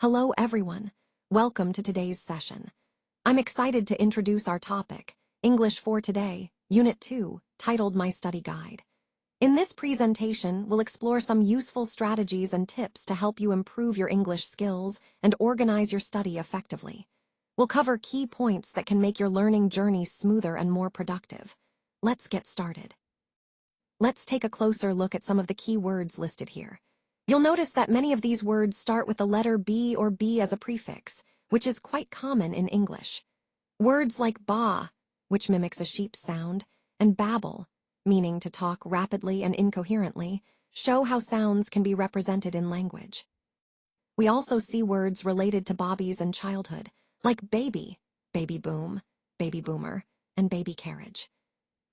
Hello everyone, welcome to today's session. I'm excited to introduce our topic, English for Today, Unit 2, titled My Study Guide. In this presentation, we'll explore some useful strategies and tips to help you improve your English skills and organize your study effectively. We'll cover key points that can make your learning journey smoother and more productive. Let's get started. Let's take a closer look at some of the key words listed here. You'll notice that many of these words start with the letter B or B as a prefix, which is quite common in English. Words like ba, which mimics a sheep's sound, and babble, meaning to talk rapidly and incoherently, show how sounds can be represented in language. We also see words related to bobbies and childhood, like baby, baby boom, baby boomer, and baby carriage.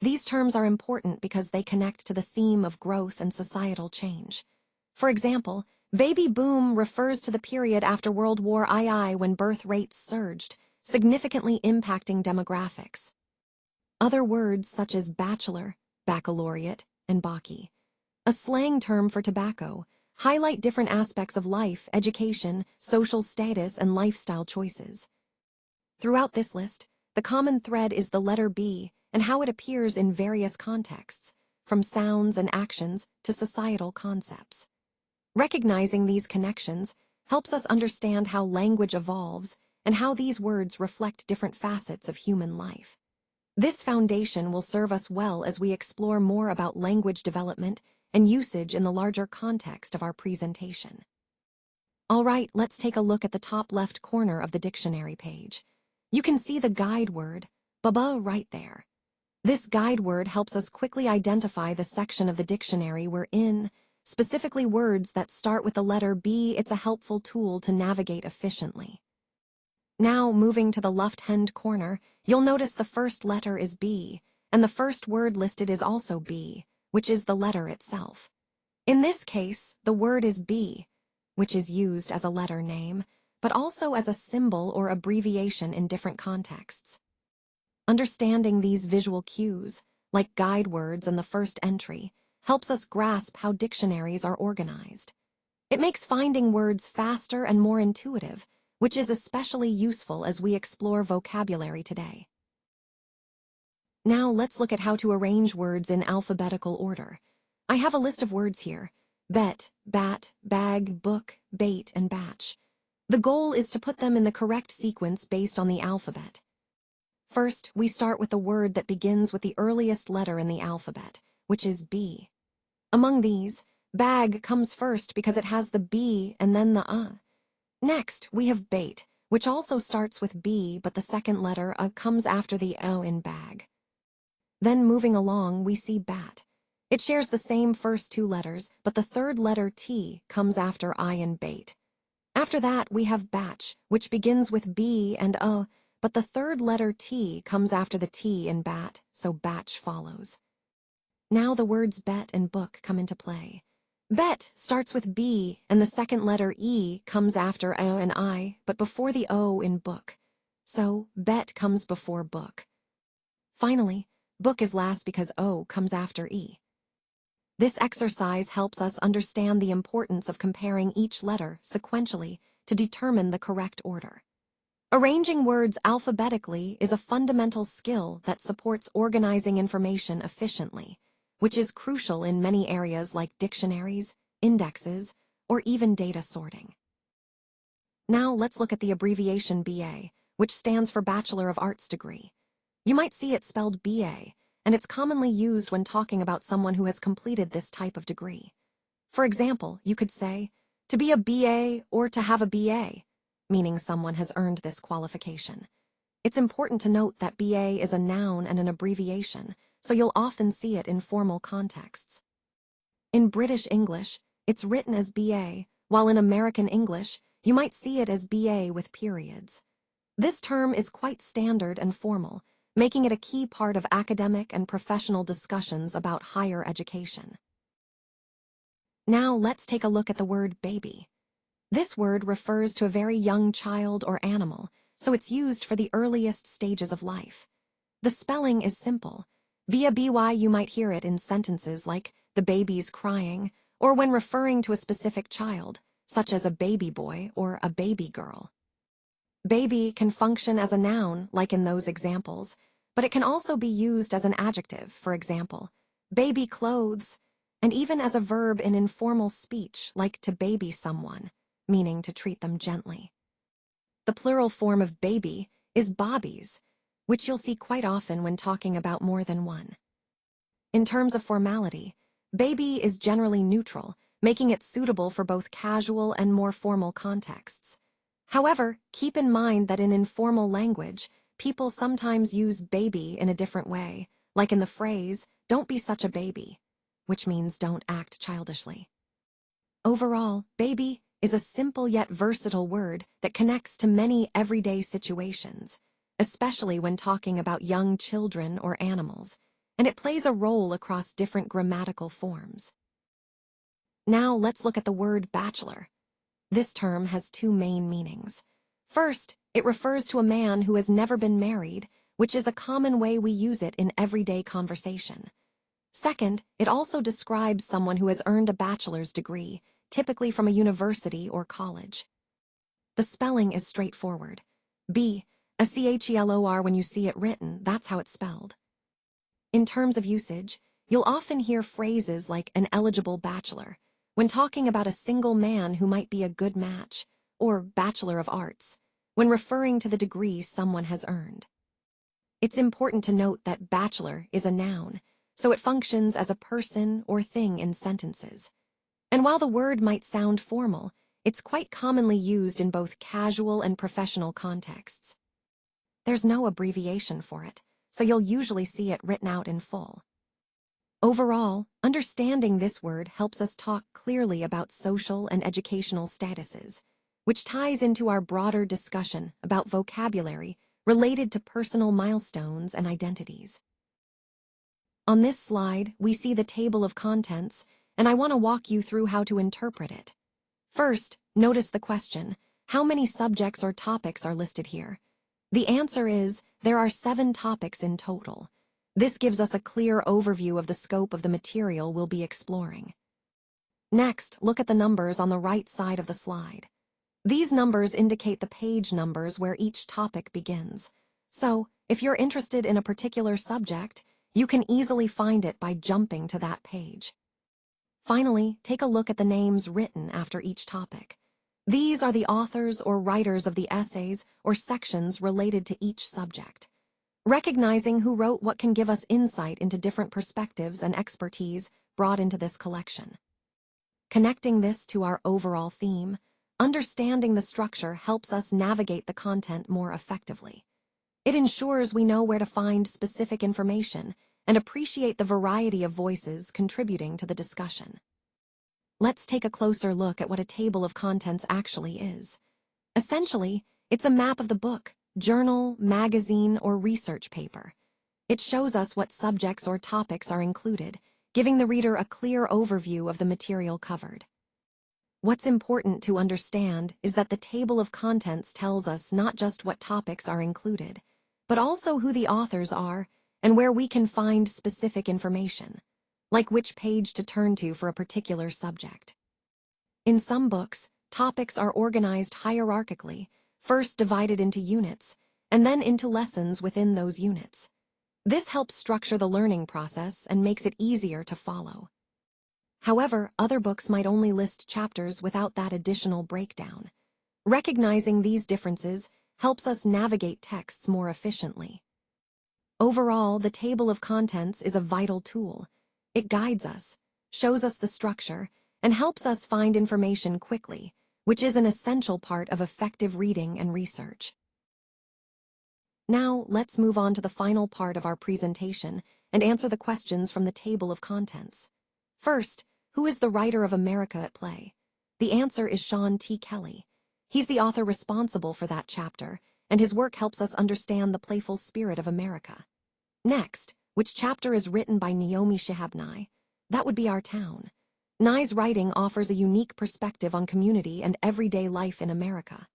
These terms are important because they connect to the theme of growth and societal change. For example, baby boom refers to the period after World War II when birth rates surged, significantly impacting demographics. Other words such as bachelor, baccalaureate, and baki, a slang term for tobacco, highlight different aspects of life, education, social status, and lifestyle choices. Throughout this list, the common thread is the letter B and how it appears in various contexts, from sounds and actions to societal concepts. Recognizing these connections helps us understand how language evolves and how these words reflect different facets of human life. This foundation will serve us well as we explore more about language development and usage in the larger context of our presentation. All right, let's take a look at the top left corner of the dictionary page. You can see the guide word, baba, right there. This guide word helps us quickly identify the section of the dictionary we're in, specifically words that start with the letter B. It's a helpful tool to navigate efficiently. Now, moving to the left-hand corner, you'll notice the first letter is B, and the first word listed is also B, which is the letter itself. In this case, the word is B, which is used as a letter name, but also as a symbol or abbreviation in different contexts. Understanding these visual cues, like guide words and the first entry, helps us grasp how dictionaries are organized. It makes finding words faster and more intuitive, which is especially useful as we explore vocabulary today. Now let's look at how to arrange words in alphabetical order. I have a list of words here: bet, bat, bag, book, bait, and batch. The goal is to put them in the correct sequence based on the alphabet. First, we start with the word that begins with the earliest letter in the alphabet, which is B. Among these, bag comes first because it has the B and then the Next, we have bait, which also starts with B, but the second letter comes after the O in bag. Then moving along, we see bat. It shares the same first two letters, but the third letter T comes after I in bait. After that, we have batch, which begins with B and O, but the third letter T comes after the T in bat, so batch follows. Now the words bet and book come into play. Bet starts with B, and the second letter E comes after O and I, but before the O in book. So bet comes before book. Finally, book is last because O comes after E. This exercise helps us understand the importance of comparing each letter sequentially to determine the correct order. Arranging words alphabetically is a fundamental skill that supports organizing information efficiently, which is crucial in many areas like dictionaries, indexes, or even data sorting. Now let's look at the abbreviation BA, which stands for Bachelor of Arts degree. You might see it spelled BA, and it's commonly used when talking about someone who has completed this type of degree. For example, you could say, to be a BA or to have a BA, meaning someone has earned this qualification. It's important to note that BA is a noun and an abbreviation, so you'll often see it in formal contexts. In British English, it's written as BA, while in American English, you might see it as BA with periods. This term is quite standard and formal, making it a key part of academic and professional discussions about higher education. Now let's take a look at the word baby. This word refers to a very young child or animal, so it's used for the earliest stages of life. The spelling is simple. Via by, you might hear it in sentences like, the baby's crying, or when referring to a specific child, such as a baby boy or a baby girl. Baby can function as a noun, like in those examples, but it can also be used as an adjective, for example, baby clothes, and even as a verb in informal speech, like to baby someone, meaning to treat them gently. The plural form of baby is bobbies, which you'll see quite often when talking about more than one. In terms of formality, baby is generally neutral, making it suitable for both casual and more formal contexts. However, keep in mind that in informal language, people sometimes use baby in a different way, like in the phrase, "Don't be such a baby," which means don't act childishly. Overall, baby is a simple yet versatile word that connects to many everyday situations, especially when talking about young children or animals, and it plays a role across different grammatical forms. Now let's look at the word bachelor. This term has two main meanings. First, it refers to a man who has never been married, which is a common way we use it in everyday conversation. Second, it also describes someone who has earned a bachelor's degree, typically from a university or college. The spelling is straightforward. B-A-C-H-E-L-O-R when you see it written, that's how it's spelled. In terms of usage, you'll often hear phrases like an eligible bachelor when talking about a single man who might be a good match, or Bachelor of Arts, when referring to the degree someone has earned. It's important to note that bachelor is a noun, so it functions as a person or thing in sentences. And while the word might sound formal, it's quite commonly used in both casual and professional contexts. There's no abbreviation for it, so you'll usually see it written out in full. Overall, understanding this word helps us talk clearly about social and educational statuses, which ties into our broader discussion about vocabulary related to personal milestones and identities. On this slide, we see the table of contents, and I want to walk you through how to interpret it. First, notice the question, how many subjects or topics are listed here? The answer is, there are 7 topics in total. This gives us a clear overview of the scope of the material we'll be exploring. Next, look at the numbers on the right side of the slide. These numbers indicate the page numbers where each topic begins. So, if you're interested in a particular subject, you can easily find it by jumping to that page. Finally, take a look at the names written after each topic. These are the authors or writers of the essays or sections related to each subject. Recognizing who wrote what can give us insight into different perspectives and expertise brought into this collection. Connecting this to our overall theme, understanding the structure helps us navigate the content more effectively. It ensures we know where to find specific information and appreciate the variety of voices contributing to the discussion. Let's take a closer look at what a table of contents actually is. Essentially, it's a map of the book, journal, magazine, or research paper. It shows us what subjects or topics are included, giving the reader a clear overview of the material covered. What's important to understand is that the table of contents tells us not just what topics are included, but also who the authors are and where we can find specific information, like which page to turn to for a particular subject. In some books, topics are organized hierarchically, first divided into units, and then into lessons within those units. This helps structure the learning process and makes it easier to follow. However, other books might only list chapters without that additional breakdown. Recognizing these differences helps us navigate texts more efficiently. Overall, the table of contents is a vital tool. It guides us, shows us the structure, and helps us find information quickly, which is an essential part of effective reading and research. Now, let's move on to the final part of our presentation and answer the questions from the table of contents. First, who is the writer of America at Play? The answer is Sean T. Kelly. He's the author responsible for that chapter, and his work helps us understand the playful spirit of America. Next, which chapter is written by Naomi Shihab Nye? That would be Our Town. Nye's writing offers a unique perspective on community and everyday life in America.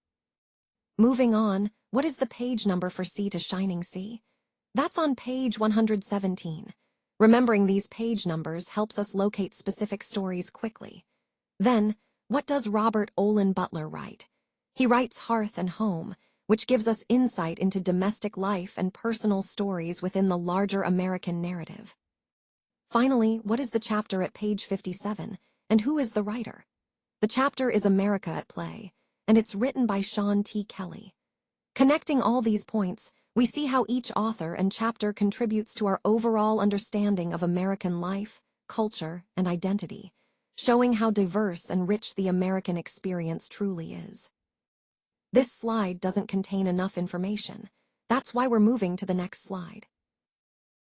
Moving on, what is the page number for Sea to Shining Sea? That's on page 117. Remembering these page numbers helps us locate specific stories quickly. Then, What does Robert Olin Butler write? He writes Hearth and Home, which gives us insight into domestic life and personal stories within the larger American narrative. Finally, what is the chapter at page 57, and who is the writer? The chapter is America at Play, and it's written by Sean T. Kelly. Connecting all these points, we see how each author and chapter contributes to our overall understanding of American life, culture, and identity, showing how diverse and rich the American experience truly is. This slide doesn't contain enough information. That's why we're moving to the next slide.